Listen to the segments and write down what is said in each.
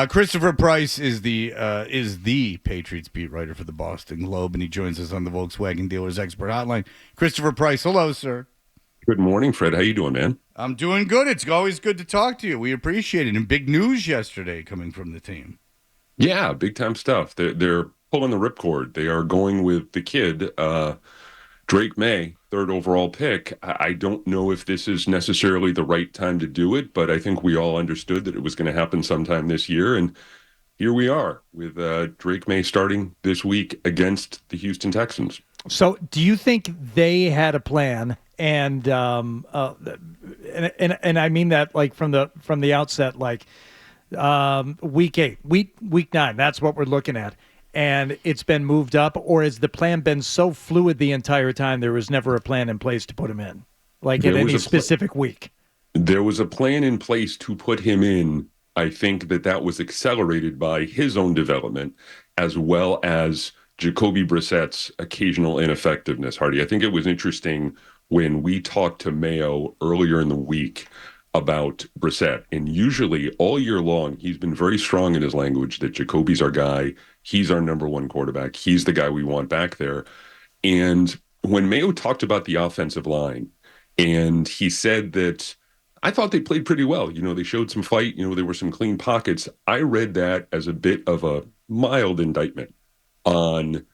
Christopher Price is the Patriots beat writer for the Boston Globe, and he joins us on the Volkswagen Dealers Expert Hotline. Christopher Price, hello, sir. Good morning, Fred. How you doing, man? I'm doing good. It's always good to talk to you. We appreciate it. And big news yesterday coming from the team. Yeah, big time stuff. They're pulling the ripcord. They are going with the kid, Drake Maye, third overall pick. I don't know if this is necessarily the right time to do it, but I think we all understood that it was going to happen sometime this year. And here we are with Drake Maye starting this week against the Houston Texans. So do you think they had a plan? And I mean that like from the outset, like week 8, week 9. That's what we're looking at, and it's been moved up. Or has the plan been so fluid the entire time there was never a plan in place to put him in, like in any specific week? There was a plan in place to put him in. I think that was accelerated by his own development as well as Jacoby Brissett's occasional ineffectiveness. Hardy, I think it was interesting when we talked to Mayo earlier in the week about Brissett, and usually all year long, he's been very strong in his language that Jacoby's our guy. He's our number one quarterback. He's the guy we want back there. And when Mayo talked about the offensive line, and he said that I thought they played pretty well. You know, they showed some fight. You know, there were some clean pockets. I read that as a bit of a mild indictment on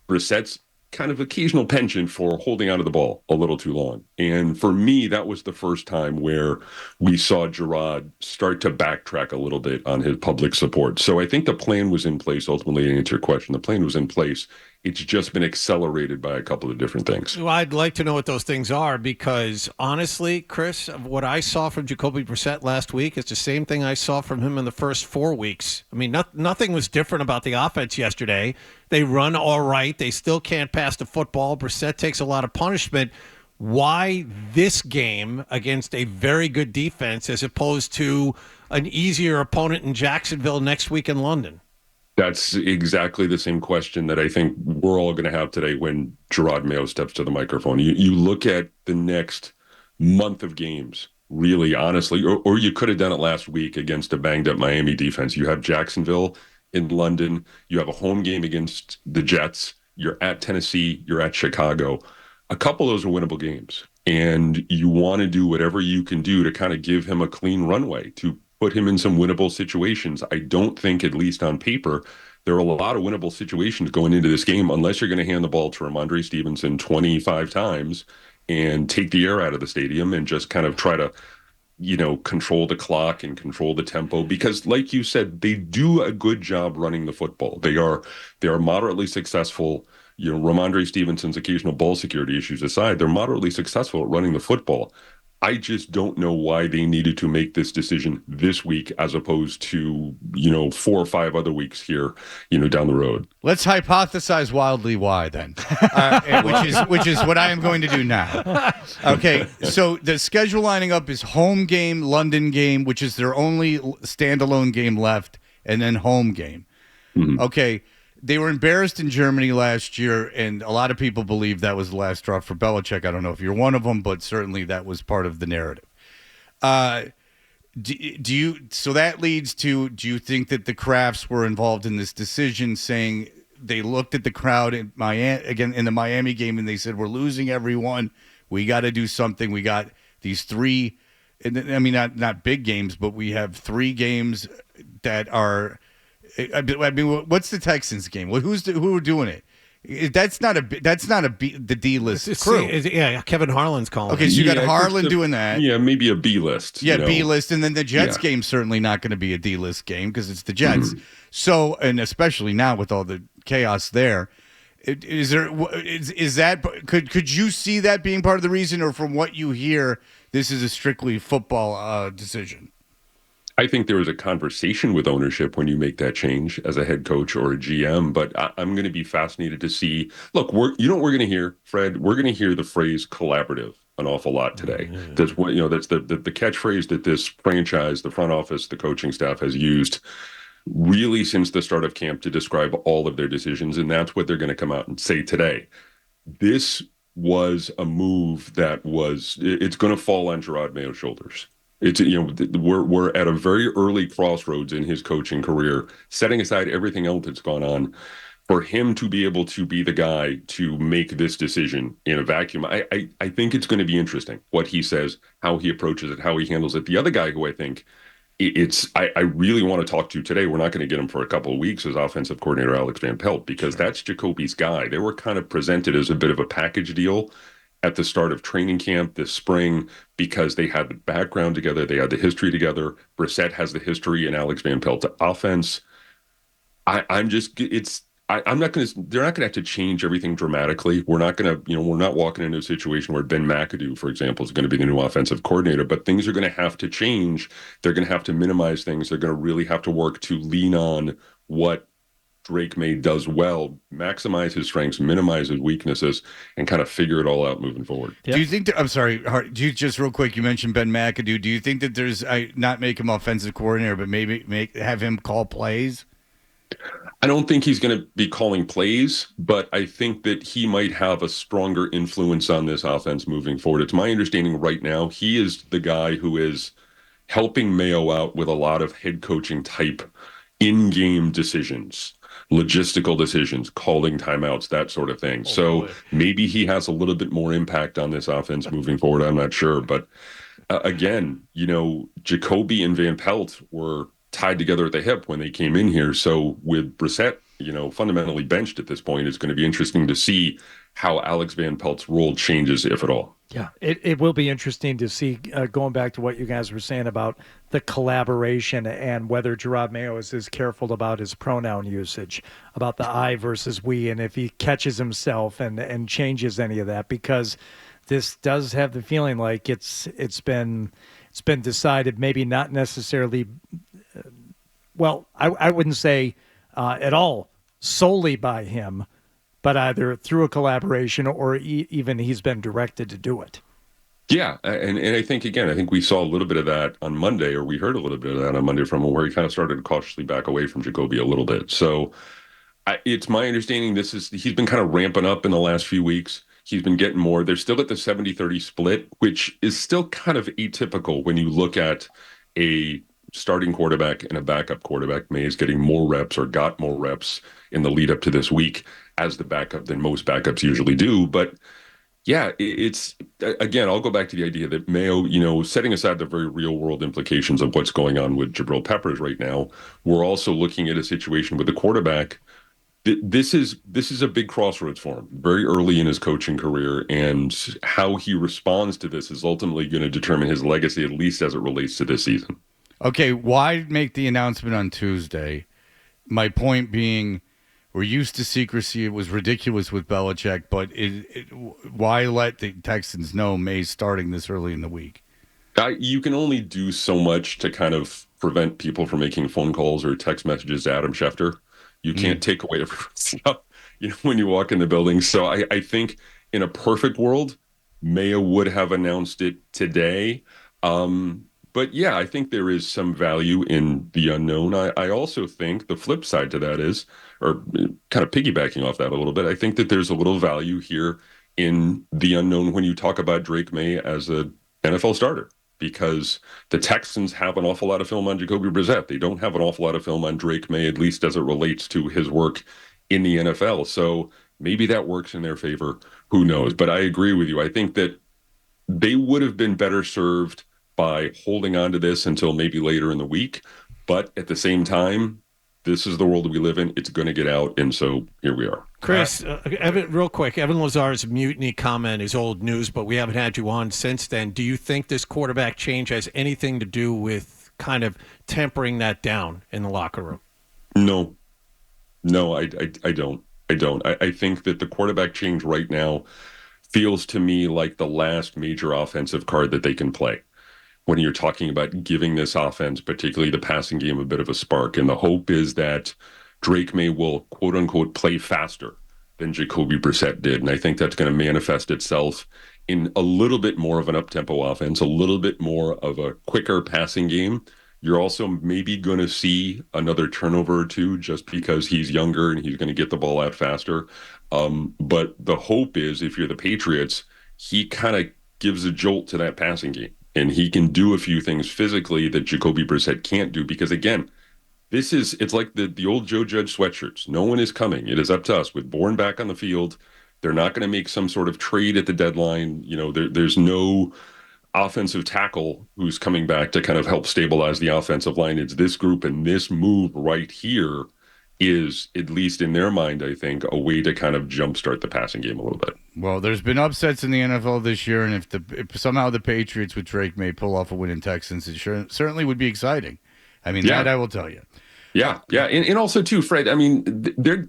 Brissett's kind of occasional penchant for holding onto the ball a little too long. And for me, that was the first time where we saw Gerard start to backtrack a little bit on his public support. So I think the plan was in place. Ultimately, to answer your question, the plan was in place. It's just been accelerated by a couple of different things. Well, I'd like to know what those things are because, honestly, Chris, what I saw from Jacoby Brissett last week is the same thing I saw from him in the first 4 weeks. I mean, nothing was different about the offense yesterday. They run all right. They still can't pass the football. Brissett takes a lot of punishment. Why this game against a very good defense as opposed to an easier opponent in Jacksonville next week in London? That's exactly the same question that I think we're all going to have today when Gerard Mayo steps to the microphone. You look at the next month of games, really, honestly, or you could have done it last week against a banged-up Miami defense. You have Jacksonville in London. You have a home game against the Jets. You're at Tennessee. You're at Chicago. A couple of those are winnable games, and you want to do whatever you can do to kind of give him a clean runway, to put him in some winnable situations. I don't think, at least on paper, there are a lot of winnable situations going into this game unless you're going to hand the ball to Ramondre Stevenson 25 times and take the air out of the stadium and just kind of try to, control the clock and control the tempo. Because like you said, they do a good job running the football. They are moderately successful. Ramondre Stevenson's occasional ball security issues aside, they're moderately successful at running the football. I just don't know why they needed to make this decision this week as opposed to, 4 or 5 other weeks here, down the road. Let's hypothesize wildly why then, which is what I am going to do now. Okay, so the schedule lining up is home game, London game, which is their only standalone game left, and then home game. Mm-hmm. Okay. They were embarrassed in Germany last year, and a lot of people believe that was the last straw for Belichick. I don't know if you're one of them, but certainly that was part of the narrative. So that leads to, do you think that the Krafts were involved in this decision, saying they looked at the crowd in Miami, again, in the Miami game, and they said, we're losing everyone. We got to do something. We got these 3, I mean, not big games, but we have 3 games that are, I mean, what's the Texans game? Well, who are doing it? That's not the D-list crew. Yeah, Kevin Harlan's calling. Okay, so you got Harlan doing that. Yeah, maybe a B-list. Yeah, B-list, and then the Jets game's certainly not going to be a D-list game because it's the Jets. Mm-hmm. So, and especially now with all the chaos there, is that could you see that being part of the reason, or from what you hear, this is a strictly football decision? I think there is a conversation with ownership when you make that change as a head coach or a GM, but I'm going to be fascinated to see. Look, we're going to hear, Fred. We're going to hear the phrase "collaborative" an awful lot today. Mm-hmm. That's what that's the catchphrase that this franchise, the front office, the coaching staff has used really since the start of camp to describe all of their decisions, and that's what they're going to come out and say today. This was a move that it's going to fall on Gerard Mayo's shoulders. It's, we're at a very early crossroads in his coaching career, setting aside everything else that's gone on. For him to be able to be the guy to make this decision in a vacuum, I think it's going to be interesting what he says, how he approaches it, how he handles it. The other guy who I think I really want to talk to today, we're not going to get him for a couple of weeks, as offensive coordinator Alex Van Pelt, because that's Jacoby's guy. They were kind of presented as a bit of a package deal at the start of training camp this spring because they had the background together, they had the history together. Brissett has the history in Alex Van Pelt offense. I'm just it's I'm not going to. They're not going to have to change everything dramatically. We're not going to. We're not walking into a situation where Ben McAdoo, for example, is going to be the new offensive coordinator. But things are going to have to change. They're going to have to minimize things. They're going to really have to work to lean on what Drake Maye does well, maximize his strengths, minimize his weaknesses, and kind of figure it all out moving forward. Yep. Do you think that, I'm sorry, do you just real quick, you mentioned Ben McAdoo. Do you think that there's, not make him offensive coordinator, but maybe have him call plays? I don't think he's going to be calling plays, but I think that he might have a stronger influence on this offense moving forward. It's my understanding right now, he is the guy who is helping Mayo out with a lot of head coaching type in-game decisions, logistical decisions, calling timeouts, that sort of thing. Maybe he has a little bit more impact on this offense moving forward. I'm not sure. But again, Jacoby and Van Pelt were tied together at the hip when they came in here. So with Brissett, fundamentally benched at this point, it's going to be interesting to see how Alex Van Pelt's role changes, if at all. Yeah, it will be interesting to see, going back to what you guys were saying about the collaboration and whether Jerod Mayo is as careful about his pronoun usage, about the I versus we, and if he catches himself and changes any of that, because this does have the feeling like it's been decided, maybe not necessarily. Well, I wouldn't say at all solely by him, but either through a collaboration or even he's been directed to do it. Yeah, and I think, again, I think we saw a little bit of that on Monday, or we heard a little bit of that on Monday from him, where he kind of started to cautiously back away from Jacoby a little bit. So it's my understanding he's been kind of ramping up in the last few weeks. He's been getting more. They're still at the 70-30 split, which is still kind of atypical when you look at a starting quarterback and a backup quarterback. Maye is getting more reps, or got more reps in the lead up to this week as the backup than most backups usually do. But yeah, it's, again, I'll go back to the idea that Mayo, setting aside the very real world implications of what's going on with Jabril Peppers right now, we're also looking at a situation with the quarterback. This is a big crossroads for him very early in his coaching career, and how he responds to this is ultimately going to determine his legacy, at least as it relates to this season. Okay, why make the announcement on Tuesday? My point being, we're used to secrecy. It was ridiculous with Belichick, but why let the Texans know Maye's starting this early in the week? You can only do so much to kind of prevent people from making phone calls or text messages to Adam Schefter. You can't take away everyone's stuff, when you walk in the building. So I think in a perfect world, Mayo would have announced it today. But yeah, I think there is some value in the unknown. I also think the flip side to that is, or kind of piggybacking off that a little bit, I think that there's a little value here in the unknown when you talk about Drake Maye as an NFL starter, because the Texans have an awful lot of film on Jacoby Brissett. They don't have an awful lot of film on Drake Maye, at least as it relates to his work in the NFL. So maybe that works in their favor. Who knows? But I agree with you. I think that they would have been better served by holding on to this until maybe later in the week. But at the same time, this is the world that we live in. It's going to get out, and so here we are. Chris, Evan, real quick, Evan Lazar's mutiny comment is old news, but we haven't had you on since then. Do you think this quarterback change has anything to do with kind of tempering that down in the locker room? No, I don't. I think that the quarterback change right now feels to me like the last major offensive card that they can play, when you're talking about giving this offense, particularly the passing game, a bit of a spark. And the hope is that Drake Maye will, quote unquote, play faster than Jacoby Brissett did. And I think that's going to manifest itself in a little bit more of an up-tempo offense, a little bit more of a quicker passing game. You're also maybe going to see another turnover or two just because he's younger and he's going to get the ball out faster. But the hope is, if you're the Patriots, he kind of gives a jolt to that passing game. and he can do a few things physically that Jacoby Brissett can't do. Because again, it's like the old Joe Judge sweatshirts. No one is coming. It is up to us. With Bourne back on the field, they're not going to make some sort of trade at the deadline. There's no offensive tackle who's coming back to kind of help stabilize the offensive line. It's this group, and this move right here is, at least in their mind, I think, a way to kind of jumpstart the passing game a little bit. Well, there's been upsets in the NFL this year, and if somehow the Patriots with Drake Maye pull off a win in Texans, it certainly would be exciting. I mean, that I will tell you. Yeah, and also too, Fred. I mean, they're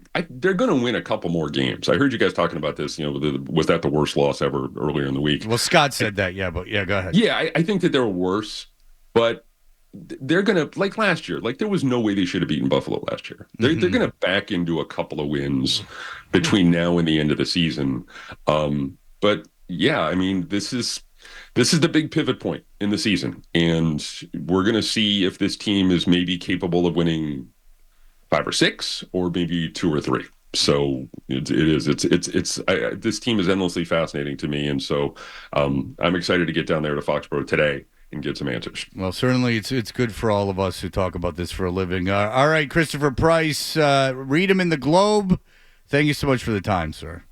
going to win a couple more games. I heard you guys talking about this. Was that the worst loss ever earlier in the week? Well, Scott said that. Yeah, but go ahead. Yeah, I think that they're worse, but they're going to, like last year. Like, there was no way they should have beaten Buffalo last year. They're going to back into a couple of wins between now and the end of the season. But yeah, I mean, this is the big pivot point in the season, and we're going to see if this team is maybe capable of winning 5 or 6, or maybe 2 or 3. So this team is endlessly fascinating to me, and so I'm excited to get down there to Foxborough today and get some answers. Well, certainly it's good for all of us who talk about this for a living. All right, Christopher Price, read him in the Globe. Thank you so much for the time, sir.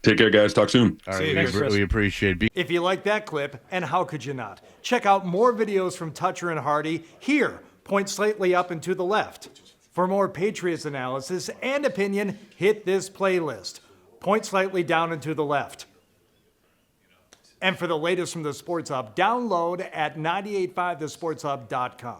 Take care, guys. Talk soon. All right, we appreciate it. If you like that clip, and how could you not? Check out more videos from Toucher and Hardy here. Point slightly up and to the left. For more Patriots analysis and opinion, hit this playlist. Point slightly down and to the left. And for the latest from the Sports Hub, download at 985thesportshub.com.